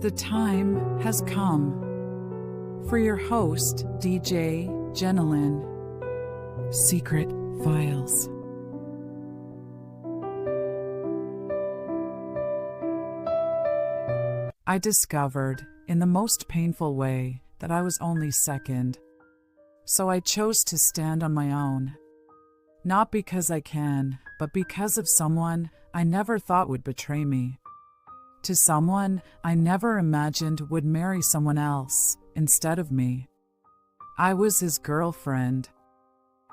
The time has come for your host, DJ Jenilyn. Secret Files. I discovered, in the most painful way, that I was only second. So I chose to stand on my own. Not because I can, but because of someone I never thought would betray me. To someone I never imagined would marry someone else instead of me. I was his girlfriend.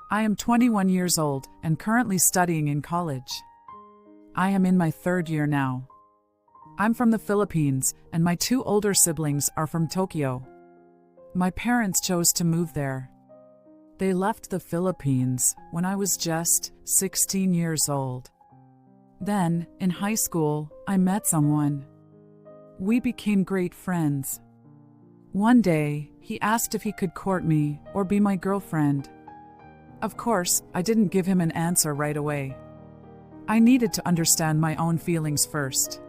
I am 21 years old and currently studying in college. I am in my third year now. I'm from the Philippines, and my two older siblings are from Tokyo. My parents chose to move there. They left the Philippines when I was just 16 years old. Then, in high school, I met someone. We became great friends. One day, he asked if he could court me or be my girlfriend. Of course, I didn't give him an answer right away. I needed to understand my own feelings first.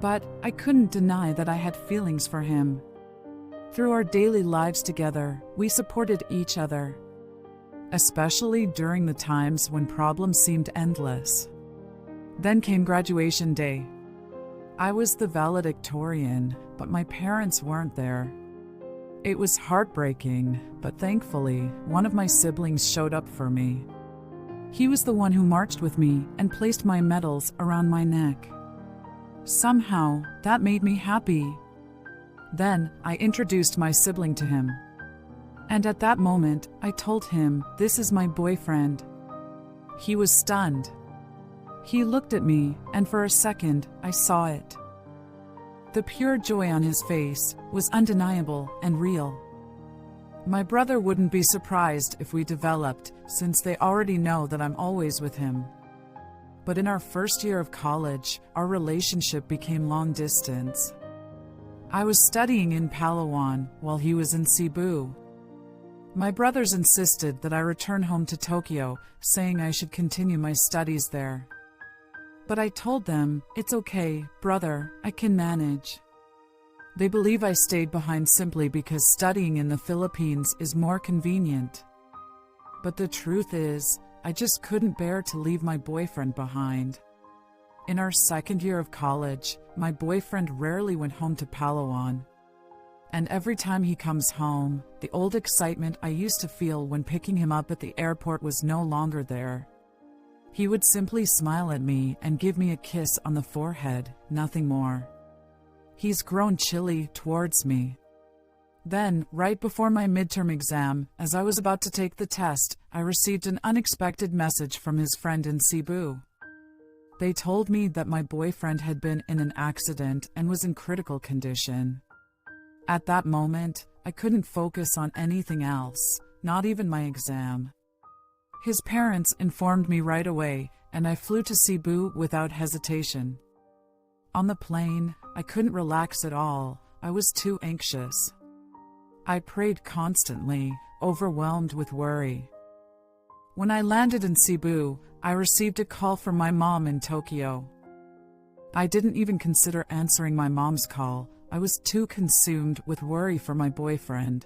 But I couldn't deny that I had feelings for him. Through our daily lives together, we supported each other, especially during the times when problems seemed endless. Then came graduation day. I was the valedictorian, but my parents weren't there. It was heartbreaking, but thankfully, one of my siblings showed up for me. He was the one who marched with me and placed my medals around my neck. Somehow, that made me happy. Then, I introduced my sibling to him. And at that moment, I told him, "This is my boyfriend." He was stunned. He looked at me, and for a second, I saw it. The pure joy on his face was undeniable and real. My brother wouldn't be surprised if we developed, since they already know that I'm always with him. But in our first year of college, our relationship became long distance. I was studying in Palawan while he was in Cebu. My brothers insisted that I return home to Tokyo, saying I should continue my studies there. But I told them, "It's okay, brother, I can manage." They believe I stayed behind simply because studying in the Philippines is more convenient. But the truth is, I just couldn't bear to leave my boyfriend behind. In our second year of college, my boyfriend rarely went home to Palawan. And every time he comes home, the old excitement I used to feel when picking him up at the airport was no longer there. He would simply smile at me and give me a kiss on the forehead, nothing more. He's grown chilly towards me. Then, right before my midterm exam, as I was about to take the test, I received an unexpected message from his friend in Cebu. They told me that my boyfriend had been in an accident and was in critical condition. At that moment, I couldn't focus on anything else, not even my exam. His parents informed me right away, and I flew to Cebu without hesitation. On the plane, I couldn't relax at all. I was too anxious. I prayed constantly, overwhelmed with worry. When I landed in Cebu, I received a call from my mom in Tokyo. I didn't even consider answering my mom's call. I was too consumed with worry for my boyfriend.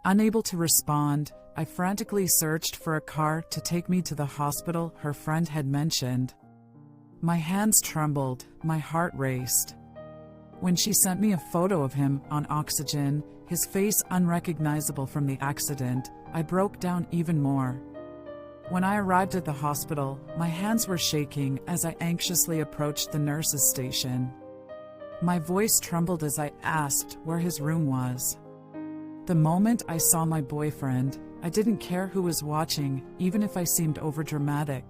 Unable to respond, I frantically searched for a car to take me to the hospital her friend had mentioned. My hands trembled, my heart raced. When she sent me a photo of him on oxygen, his face unrecognizable from the accident, I broke down even more. When I arrived at the hospital, my hands were shaking as I anxiously approached the nurse's station. My voice trembled as I asked where his room was. The moment I saw my boyfriend, I didn't care who was watching, even if I seemed overdramatic.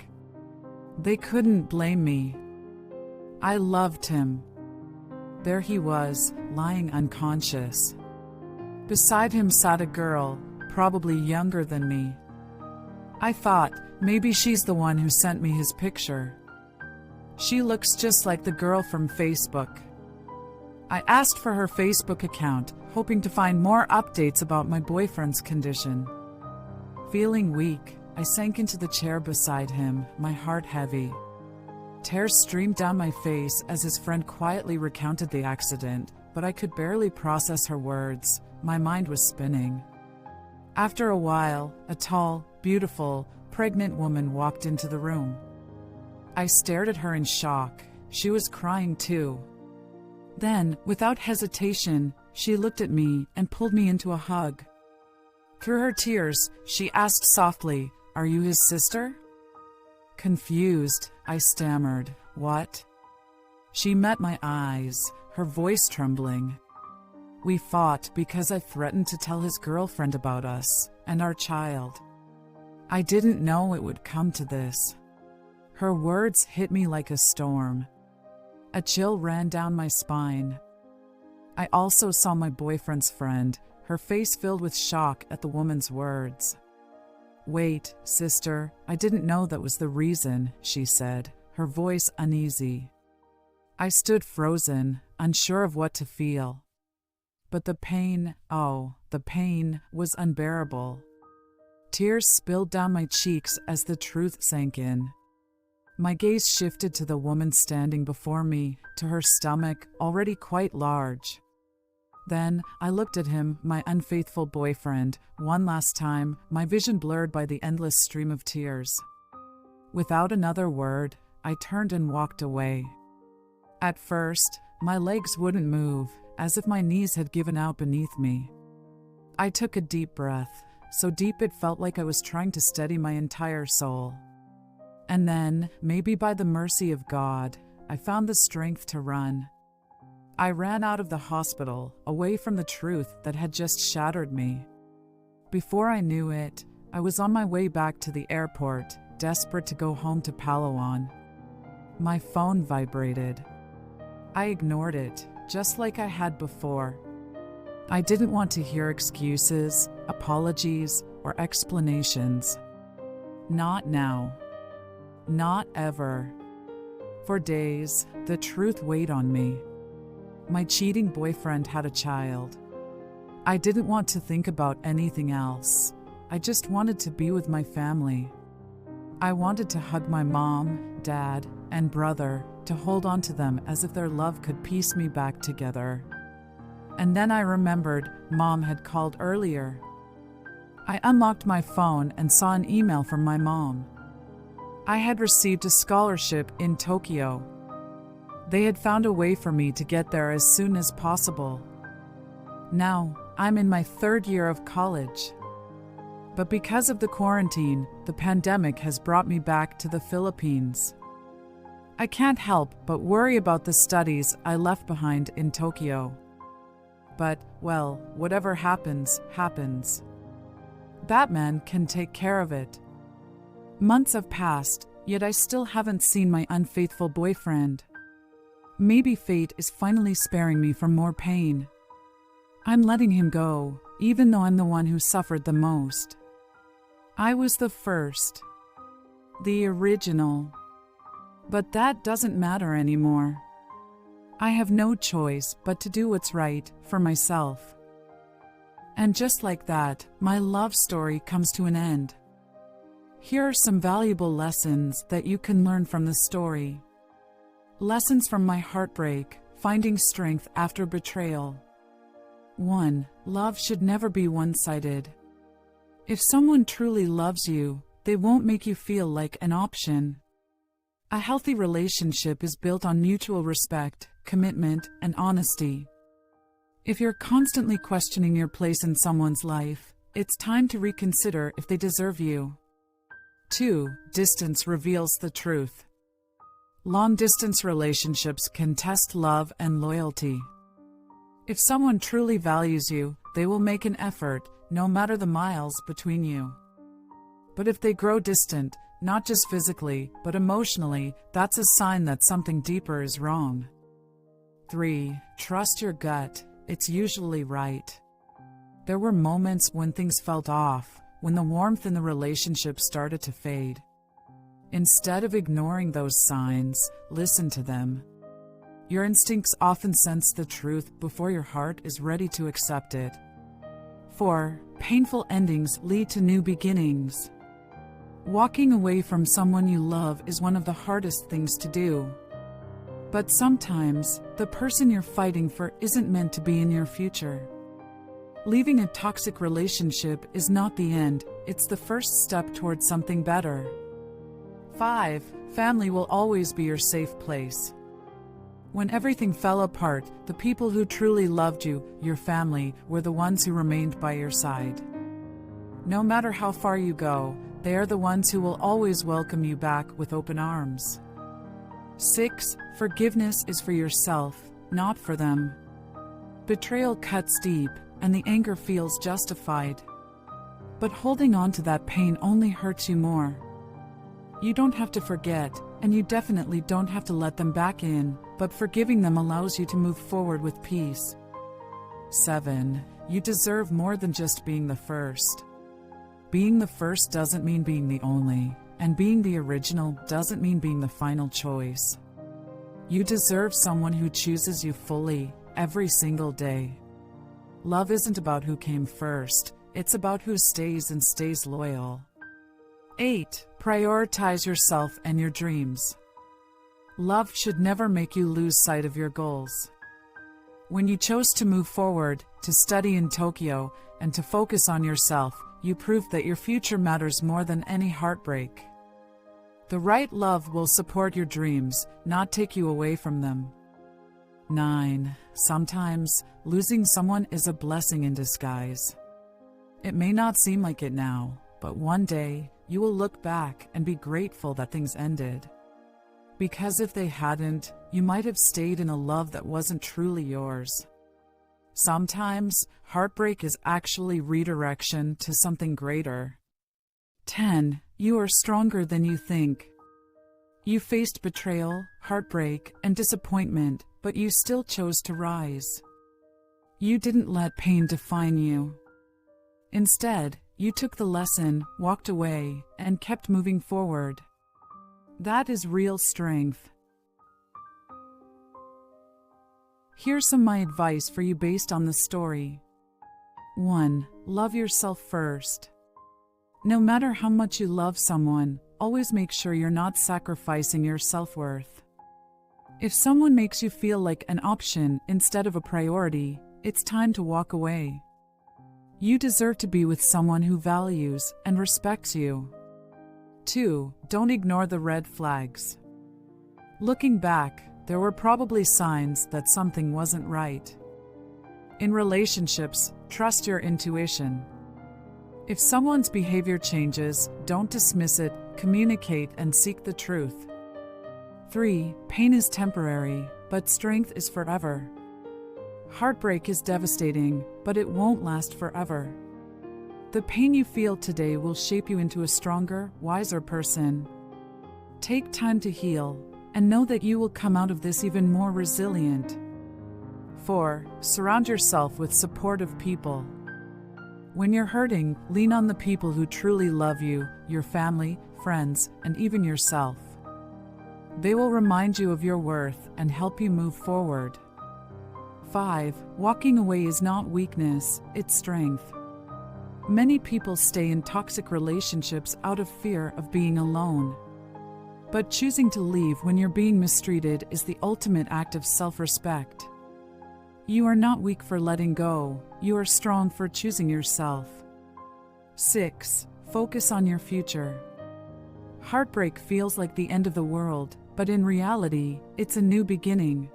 They couldn't blame me. I loved him. There he was, lying unconscious. Beside him sat a girl, probably younger than me. I thought, maybe she's the one who sent me his picture. She looks just like the girl from Facebook. I asked for her Facebook account, hoping to find more updates about my boyfriend's condition. Feeling weak, I sank into the chair beside him, my heart heavy. Tears streamed down my face as his friend quietly recounted the accident, but I could barely process her words. My mind was spinning. After a while, a tall, beautiful, pregnant woman walked into the room. I stared at her in shock. She was crying too. Then, without hesitation, she looked at me and pulled me into a hug. Through her tears, she asked softly, "Are you his sister?" Confused, I stammered, "What?" She met my eyes, her voice trembling. "We fought because I threatened to tell his girlfriend about us and our child. I didn't know it would come to this." Her words hit me like a storm. A chill ran down my spine. I also saw my boyfriend's friend, her face filled with shock at the woman's words. "Wait, sister, I didn't know that was the reason," she said, her voice uneasy. I stood frozen, unsure of what to feel. But the pain, the pain was unbearable. Tears spilled down my cheeks as the truth sank in. My gaze shifted to the woman standing before me, to her stomach, already quite large. Then I looked at him, my unfaithful boyfriend, one last time, my vision blurred by the endless stream of tears. Without another word, I turned and walked away. At first, my legs wouldn't move, as if my knees had given out beneath me. I took a deep breath, so deep it felt like I was trying to steady my entire soul. And then, maybe by the mercy of God, I found the strength to run. I ran out of the hospital, away from the truth that had just shattered me. Before I knew it, I was on my way back to the airport, desperate to go home to Palawan. My phone vibrated. I ignored it, just like I had before. I didn't want to hear excuses, apologies, or explanations. Not now. Not ever. For days, the truth weighed on me. My cheating boyfriend had a child. I didn't want to think about anything else. I just wanted to be with my family. I wanted to hug my mom, dad, and brother, to hold on to them as if their love could piece me back together. And then I remembered Mom had called earlier. I unlocked my phone and saw an email from my mom. I had received a scholarship in Tokyo. They had found a way for me to get there as soon as possible. Now, I'm in my 3rd year of college. But because of the quarantine, the pandemic has brought me back to the Philippines. I can't help but worry about the studies I left behind in Tokyo. But, well, whatever happens, happens. Batman can take care of it. Months have passed, yet I still haven't seen my unfaithful boyfriend. Maybe fate is finally sparing me from more pain. I'm letting him go, even though I'm the one who suffered the most. I was the first. The original. But that doesn't matter anymore. I have no choice but to do what's right for myself. And just like that, my love story comes to an end. Here are some valuable lessons that you can learn from the story. Lessons from my heartbreak, finding strength after betrayal. 1. Love should never be one-sided. If someone truly loves you, they won't make you feel like an option. A healthy relationship is built on mutual respect, commitment, and honesty. If you're constantly questioning your place in someone's life, it's time to reconsider if they deserve you. 2. Distance reveals the truth. Long-distance relationships can test love and loyalty. If someone truly values you, they will make an effort, no matter the miles between you. But if they grow distant, not just physically, but emotionally, that's a sign that something deeper is wrong. 3. Trust your gut. It's usually right. There were moments when things felt off, when the warmth in the relationship started to fade. Instead of ignoring those signs, listen to them. Your instincts often sense the truth before your heart is ready to accept it. 4. Painful endings lead to new beginnings. Walking away from someone you love is one of the hardest things to do. But sometimes, the person you're fighting for isn't meant to be in your future. Leaving a toxic relationship is not the end, it's the first step towards something better. 5. Family will always be your safe place. When everything fell apart, the people who truly loved you, your family, were the ones who remained by your side. No matter how far you go, they are the ones who will always welcome you back with open arms. 6. Forgiveness is for yourself, not for them. Betrayal cuts deep, and the anger feels justified. But holding on to that pain only hurts you more. You don't have to forget, and you definitely don't have to let them back in, but forgiving them allows you to move forward with peace. 7. You deserve more than just being the first. Being the first doesn't mean being the only, and being the original doesn't mean being the final choice. You deserve someone who chooses you fully, every single day. Love isn't about who came first, it's about who stays and stays loyal. 8. Prioritize yourself and your dreams. Love should never make you lose sight of your goals. When you chose to move forward, to study in Tokyo, and to focus on yourself, you proved that your future matters more than any heartbreak. The right love will support your dreams, not take you away from them. 9. Sometimes, losing someone is a blessing in disguise. It may not seem like it now, but one day, you will look back and be grateful that things ended. Because if they hadn't, you might have stayed in a love that wasn't truly yours. Sometimes, heartbreak is actually redirection to something greater. 10. You are stronger than you think. You faced betrayal, heartbreak, and disappointment, but you still chose to rise. You didn't let pain define you. Instead, you took the lesson, walked away, and kept moving forward. That is real strength. Here's some of my advice for you based on the story. 1. Love yourself first. No matter how much you love someone, always make sure you're not sacrificing your self-worth. If someone makes you feel like an option instead of a priority, it's time to walk away. You deserve to be with someone who values and respects you. 2. Don't ignore the red flags. Looking back, there were probably signs that something wasn't right. In relationships, trust your intuition. If someone's behavior changes, don't dismiss it, communicate and seek the truth. 3. Pain is temporary, but strength is forever. Heartbreak is devastating, but it won't last forever. The pain you feel today will shape you into a stronger, wiser person. Take time to heal, and know that you will come out of this even more resilient. 4. Surround yourself with supportive people. When you're hurting, lean on the people who truly love you, your family, friends, and even yourself. They will remind you of your worth and help you move forward. 5. Walking away is not weakness, it's strength. Many people stay in toxic relationships out of fear of being alone. But choosing to leave when you're being mistreated is the ultimate act of self-respect. You are not weak for letting go, you are strong for choosing yourself. 6. Focus on your future. Heartbreak feels like the end of the world, but in reality, it's a new beginning.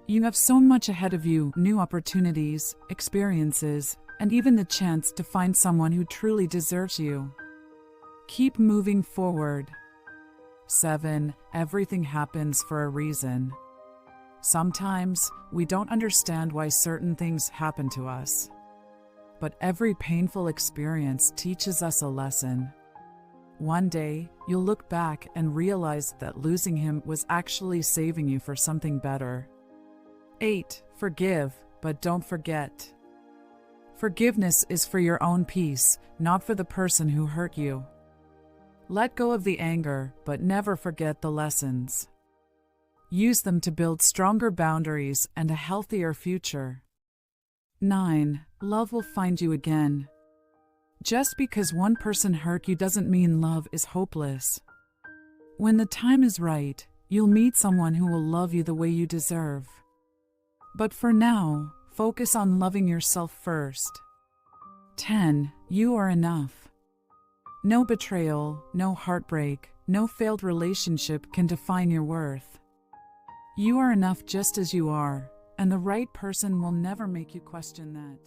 You have so much ahead of you, new opportunities, experiences, and even the chance to find someone who truly deserves you. Keep moving forward. 7. Everything happens for a reason. Sometimes, we don't understand why certain things happen to us. But every painful experience teaches us a lesson. One day, you'll look back and realize that losing him was actually saving you for something better. 8. Forgive, but don't forget. Forgiveness is for your own peace, not for the person who hurt you. Let go of the anger, but never forget the lessons. Use them to build stronger boundaries and a healthier future. 9. Love will find you again. Just because one person hurt you doesn't mean love is hopeless. When the time is right, you'll meet someone who will love you the way you deserve. But for now, focus on loving yourself first. 10. You are enough. No betrayal, no heartbreak, no failed relationship can define your worth. You are enough just as you are, and the right person will never make you question that.